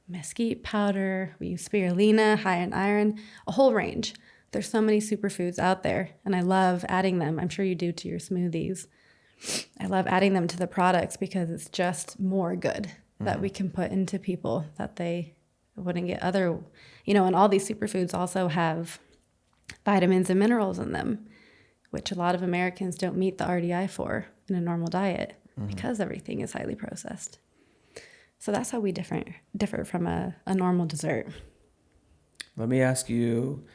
Mesquite powder, we use spirulina, high in iron, a whole range. There's so many superfoods out there, and I love adding them. I'm sure you do to your smoothies. I love adding them to the products because it's just more good that we can put into people that they wouldn't get other, you know, and all these superfoods also have vitamins and minerals in them, which a lot of Americans don't meet the RDI for in a normal diet because everything is highly processed. So that's how we differ from a normal dessert. Let me ask you,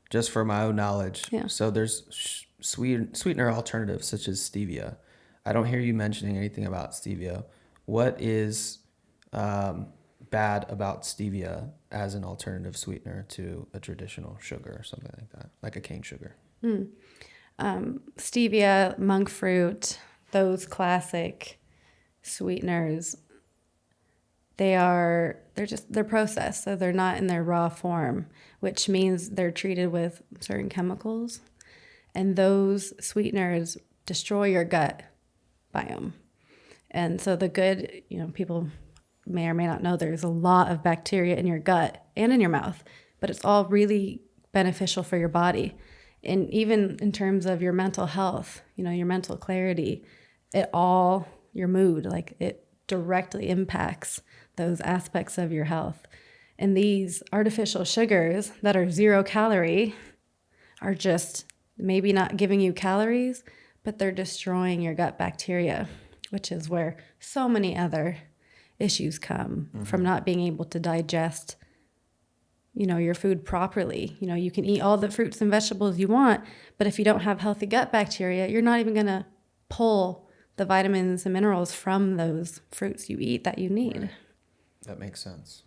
just for my own knowledge. Yeah. So there's sweetener alternatives such as stevia. I don't hear you mentioning anything about stevia. What is bad about stevia as an alternative sweetener to a traditional sugar or something like that, like a cane sugar? Stevia, monk fruit, those classic sweeteners, they're processed, so they're not in their raw form, which means they're treated with certain chemicals, and those sweeteners destroy your gut biome. And so the good, you know, people may or may not know there's a lot of bacteria in your gut and in your mouth, but it's all really beneficial for your body. And even in terms of your mental health, you know, your mental clarity, your mood, like it directly impacts those aspects of your health. And these artificial sugars that are 0 calorie are just maybe not giving you calories, but they're destroying your gut bacteria, which is where so many other issues come from not being able to digest, you know, your food properly. You know, you can eat all the fruits and vegetables you want, but if you don't have healthy gut bacteria, you're not even going to pull the vitamins and minerals from those fruits you eat that you need. Right. That makes sense.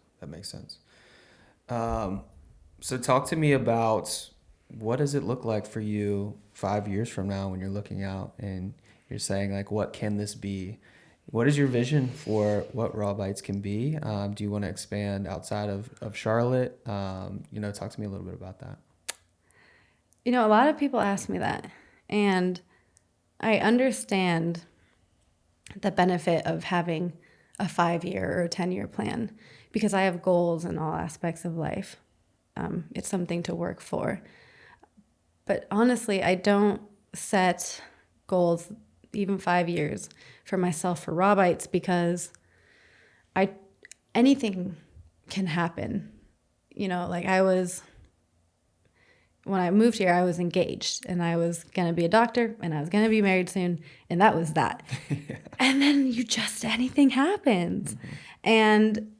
So talk to me about, what does it look like for you 5 years from now when you're looking out and you're saying, like, what can this be? What is your vision for what Raw Bites can be? Do you want to expand outside of Charlotte? Talk to me a little bit about that. A lot of people ask me that, and I understand the benefit of having a 5-year or a 10-year plan, because I have goals in all aspects of life. It's something to work for. But honestly, I don't set goals, even 5 years, for myself for Raw Bites, because anything can happen. When I moved here, I was engaged, and I was going to be a doctor, and I was going to be married soon, and that was that. Yeah. And then anything happens. Mm-hmm. And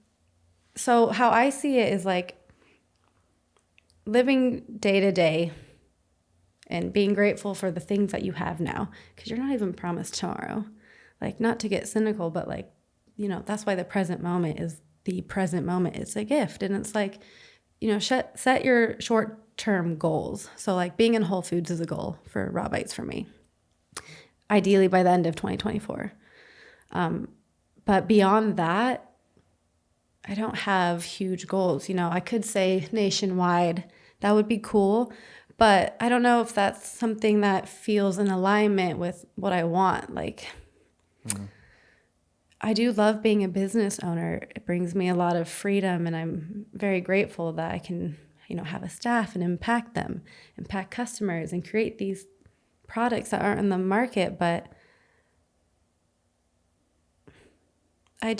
so how I see it is like living day to day and being grateful for the things that you have now, because you're not even promised tomorrow. Like, not to get cynical, but that's why the present moment is the present moment. It's a gift. And it's like, set your short-term goals. So like being in Whole Foods is a goal for Raw Bites for me, ideally by the end of 2024. But beyond that, I don't have huge goals. I could say nationwide, that would be cool, but I don't know if that's something that feels in alignment with what I want. I do love being a business owner. It brings me a lot of freedom, and I'm very grateful that I can, have a staff and impact them, impact customers, and create these products that aren't in the market. But I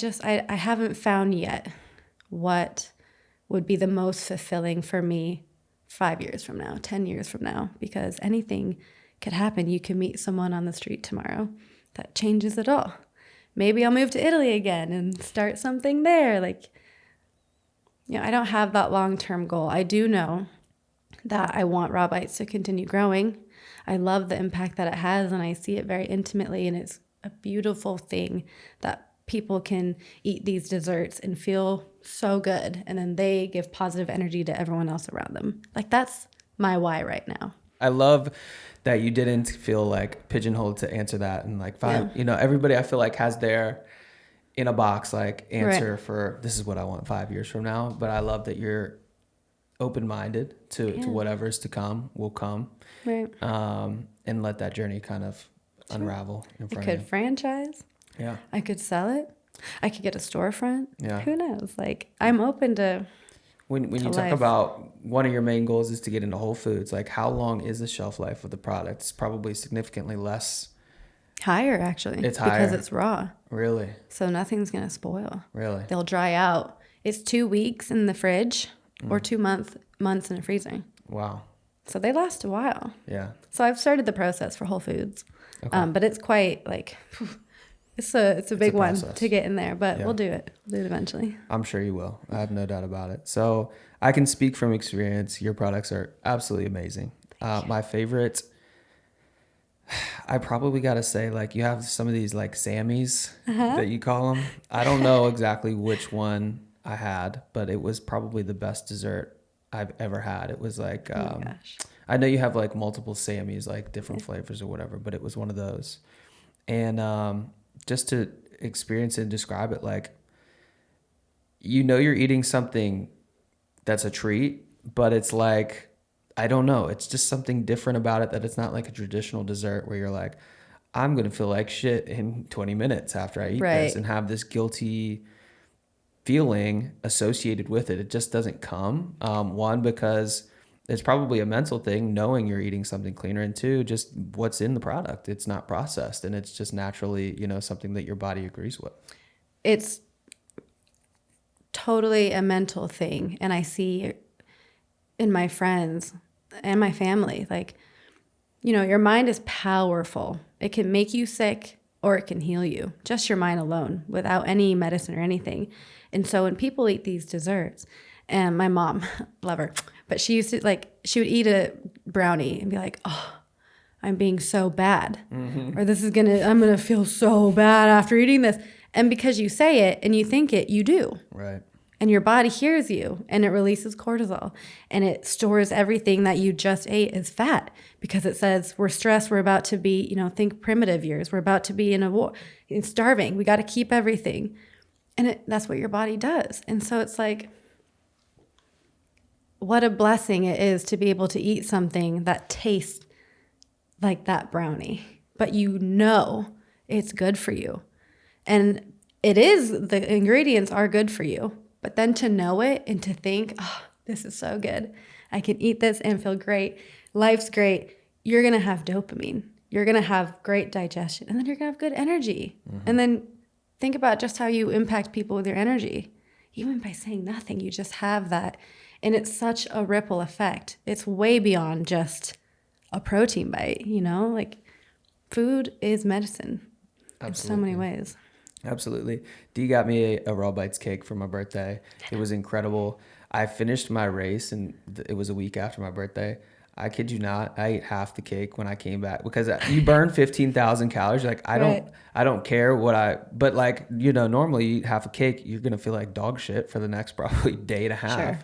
haven't found yet what would be the most fulfilling for me 5 years from now, 10 years from now, because anything could happen. You can meet someone on the street tomorrow that changes it all. Maybe I'll move to Italy again and start something there. I don't have that long-term goal. I do know that I want Raw Bites to continue growing. I love the impact that it has, and I see it very intimately, and it's a beautiful thing that people can eat these desserts and feel so good, and then they give positive energy to everyone else around them. That's my why right now. I love that you didn't feel like pigeonholed to answer that. And everybody I feel like has their in a box answer right for this is what I want 5 years from now. But I love that you're open-minded to whatever's to come will come. Right. And let that journey kind of unravel in front of you. I could franchise. Yeah. I could sell it. I could get a storefront. Yeah. Who knows? I'm open to When you talk about one of your main goals is to get into Whole Foods, how long is the shelf life of the product? It's probably significantly less. Higher, actually. It's higher. Because it's raw. Really? So nothing's going to spoil. Really? They'll dry out. It's 2 weeks in the fridge or 2 months in the freezer. Wow. So they last a while. Yeah. So I've started the process for Whole Foods. Okay. But it's quite it's a big one to get in there, but we'll do it. We'll do it eventually. I'm sure you will. I have no doubt about it. So I can speak from experience. Your products are absolutely amazing. My favorite, I probably got to say, you have some of these Sammys that you call them. I don't know exactly which one I had, but it was probably the best dessert I've ever had. It was I know you have multiple Sammys, different flavors or whatever, but it was one of those. And just to experience it and describe it, you're eating something that's a treat, but it's I don't know. It's just something different about it, that it's not like a traditional dessert where you're I'm going to feel like shit in 20 minutes after I eat this and have this guilty feeling associated with it. It just doesn't come. One, because it's probably a mental thing, knowing you're eating something cleaner, and two, just what's in the product. It's not processed, and it's just naturally, something that your body agrees with. It's totally a mental thing, and I see in my friends and my family, your mind is powerful. It can make you sick or it can heal you, just your mind alone, without any medicine or anything. And so when people eat these desserts, and my mom, love her, but she used to she would eat a brownie and be like, oh, I'm being so bad, or I'm going to feel so bad after eating this. And because you say it and you think it, you do. Right. And your body hears you and it releases cortisol and it stores everything that you just ate as fat because it says we're stressed. We're about to be, think primitive years. We're about to be in a war, starving. We got to keep everything. And that's what your body does. And so it's like, what a blessing it is to be able to eat something that tastes like that brownie, but it's good for you. And the ingredients are good for you. But then to know it and to think, oh, this is so good. I can eat this and feel great. Life's great. You're going to have dopamine. You're going to have great digestion. And then you're going to have good energy. And then think about just how you impact people with your energy. Even by saying nothing, you just have that. And it's such a ripple effect. It's way beyond just a protein bite, Like food is medicine. Absolutely. In so many ways. Absolutely. Dee got me a Raw Bites cake for my birthday. It was incredible. I finished my race and it was a week after my birthday. I kid you not, I ate half the cake when I came back because you burn 15,000 calories. Like I don't care but like, normally you eat half a cake, you're going to feel like dog shit for the next probably day and a half. Sure.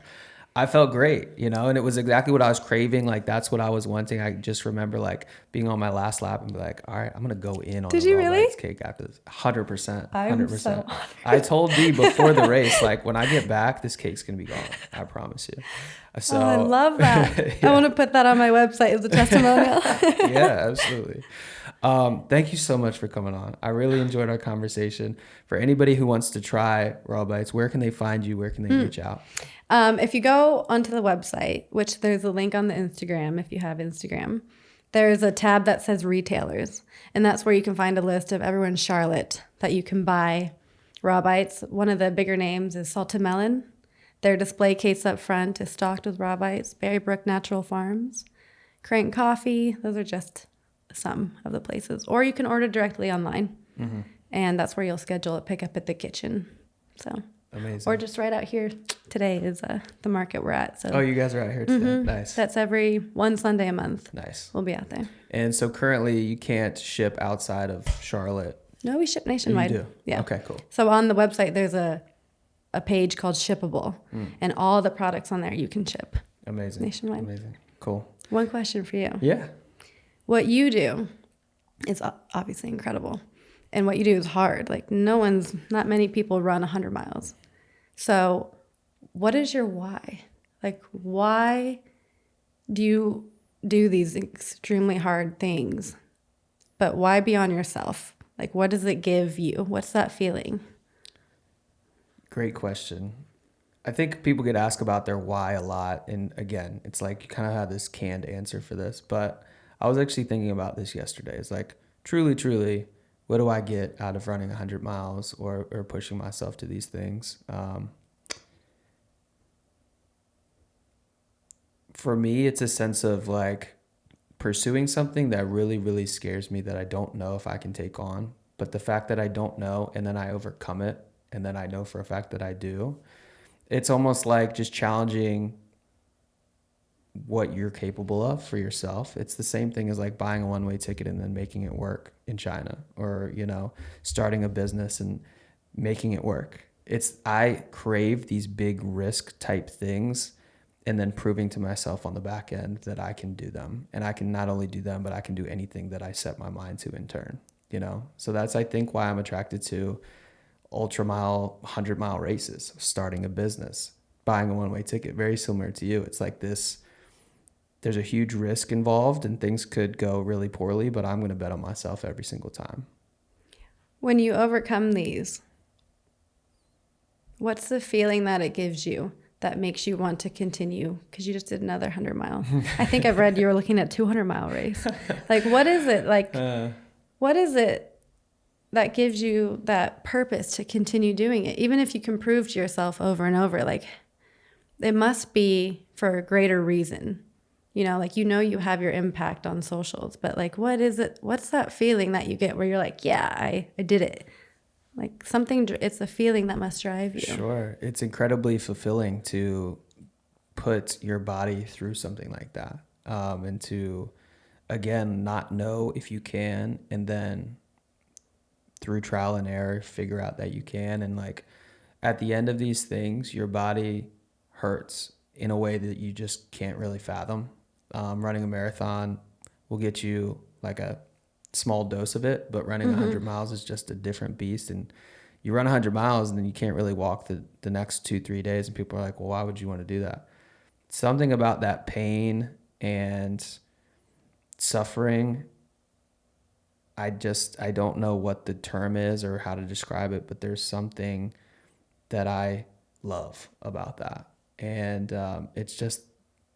I felt great, and it was exactly what I was craving. Like that's what I was wanting. I just remember like being on my last lap and be like, all right, I'm going to go in on the Raw Bites cake after this. 100%. 100%. I told Dee before the race, like when I get back, this cake's going to be gone. I promise you. So I love that. Yeah. I want to put that on my website as a testimonial. Yeah, absolutely. Thank you so much for coming on. I really enjoyed our conversation. For anybody who wants to try Raw Bites, where can they find you? Where can they reach out? If you go onto the website, which there's a link on the Instagram, if you have Instagram, there's a tab that says retailers. And that's where you can find a list of everyone in Charlotte that you can buy Raw Bites. One of the bigger names is Salted Melon. Their display case up front is stocked with Raw Bites. Berrybrook Natural Farms, Crank Coffee. Those are just some of the places. Or you can order directly online. And that's where you'll schedule a pickup at the kitchen. So amazing. Or just right out here today is the market we're at. So you guys are out here today. Nice. That's every one Sunday a month. Nice. We'll be out there. And so currently you can't ship outside of Charlotte. No, we ship nationwide. You do? Yeah. Okay, cool. So on the website there's a page called Shippable, and all the products on there you can ship. Amazing. Nationwide. Amazing. Cool. One question for you. Yeah. What you do is obviously incredible. And what you do is hard. Like not many people run 100 miles. So what is your why? Like, why do you do these extremely hard things? But why be on yourself? Like, what does it give you? What's that feeling? Great question. I think people get asked about their why a lot. And again, it's like you kind of have this canned answer for this. But I was actually thinking about this yesterday. It's like, truly, what do I get out of running 100 miles or pushing myself to these things? For me, it's a sense of like pursuing something that really, really scares me that I don't know if I can take on. But the fact that I don't know and then I overcome it and then I know for a fact that I do, it's almost like just challenging what you're capable of for yourself. It's the same thing as like buying a one-way ticket and then making it work in China, or, starting a business and making it work. I crave these big risk type things and then proving to myself on the back end that I can do them. And I can not only do them, but I can do anything that I set my mind to in turn, So that's, I think, why I'm attracted to ultra mile, 100-mile races, starting a business, buying a one-way ticket, very similar to you. It's like this, there's a huge risk involved and things could go really poorly, but I'm going to bet on myself every single time. When you overcome these, what's the feeling that it gives you that makes you want to continue? Because you just did another 100 mile. I think I've read you were looking at 200-mile race. Like, what is it? Like, what is it that gives you that purpose to continue doing it? Even if you can prove to yourself over and over, like, it must be for a greater reason. You have your impact on socials, but like, what is it? What's that feeling that you get where you're like, yeah, I did it? Like it's a feeling that must drive you. Sure. It's incredibly fulfilling to put your body through something like that. And to again, not know if you can, and then through trial and error, figure out that you can. And like at the end of these things, your body hurts in a way that you just can't really fathom. Running a marathon will get you like a small dose of it, but running 100 miles is just a different beast. And you run 100 miles and then you can't really walk the next 2-3 days. And people are like, well, why would you want to do that? Something about that pain and suffering, I don't know what the term is or how to describe it, but there's something that I love about that. And it's just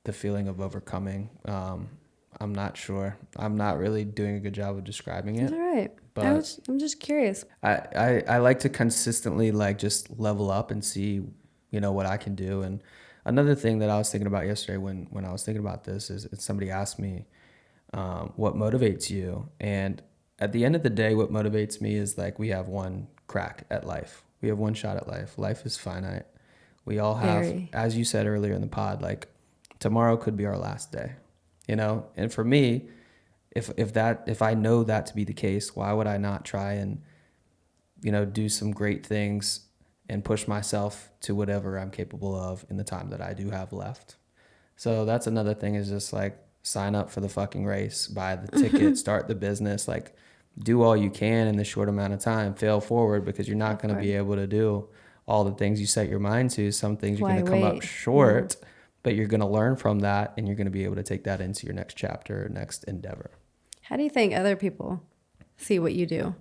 the feeling of overcoming. I'm not sure. I'm not really doing a good job of describing it. That's all right. But I'm just curious. I like to consistently like just level up and see, what I can do. And another thing that I was thinking about yesterday when I was thinking about this is somebody asked me, what motivates you? And at the end of the day, what motivates me is like we have one crack at life. We have one shot at life. Life is finite. We all have, as you said earlier in the pod, like tomorrow could be our last day, And for me, if I know that to be the case, why would I not try and, do some great things and push myself to whatever I'm capable of in the time that I do have left? So that's another thing is just like sign up for the fucking race, buy the ticket, start the business, like do all you can in the short amount of time, fail forward because you're not going to be able to do all the things you set your mind to. Some things you're going to come up short, but you're going to learn from that and you're going to be able to take that into your next chapter, next endeavor. How do you think other people see what you do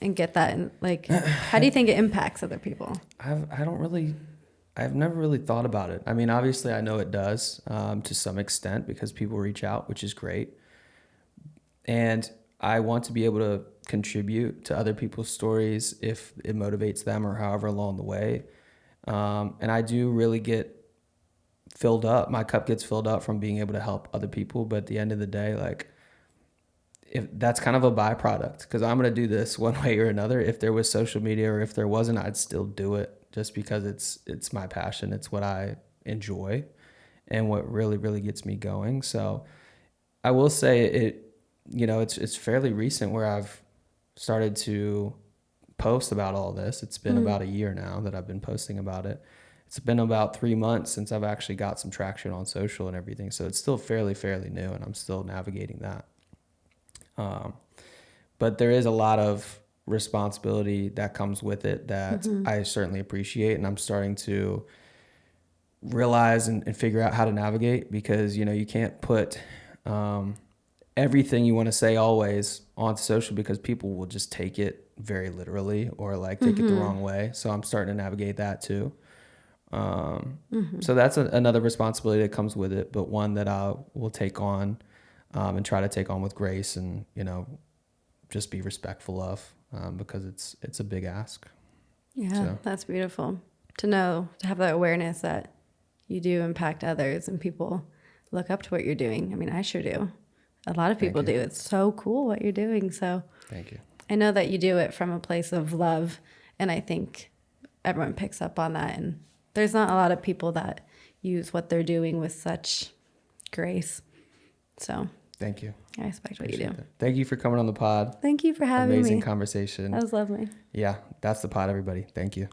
and get that? And like, how do you think it impacts other people? I've never really thought about it. I mean, obviously I know it does to some extent because people reach out, which is great. And I want to be able to contribute to other people's stories if it motivates them or however along the way. And I do really get filled up. My cup gets filled up from being able to help other people. But at the end of the day, like, if that's kind of a byproduct, because I'm going to do this one way or another. If there was social media or if there wasn't, I'd still do it just because it's my passion. It's what I enjoy and what really, really gets me going. So I will say it's fairly recent where I've started to post about all this. It's been about a year now that I've been posting about it. It's been about 3 months since I've actually got some traction on social and everything. So it's still fairly new and I'm still navigating that. But there is a lot of responsibility that comes with it that I certainly appreciate. And I'm starting to realize and figure out how to navigate because, you can't put everything you want to say always on social because people will just take it very literally or like take it the wrong way. So I'm starting to navigate that too. So that's another responsibility that comes with it, but one that I will take on and try to take on with grace and, just be respectful of because it's a big ask. Yeah, so. That's beautiful to know, to have that awareness that you do impact others and people look up to what you're doing. I mean, I sure do. A lot of people do. It's so cool what you're doing. So thank you. I know that you do it from a place of love, and I think everyone picks up on that. And there's not a lot of people that use what they're doing with such grace. So thank you. I respect what you do. Thank you for coming on the pod. Thank you for having me. Amazing conversation. That was lovely. Yeah, that's the pod, everybody. Thank you.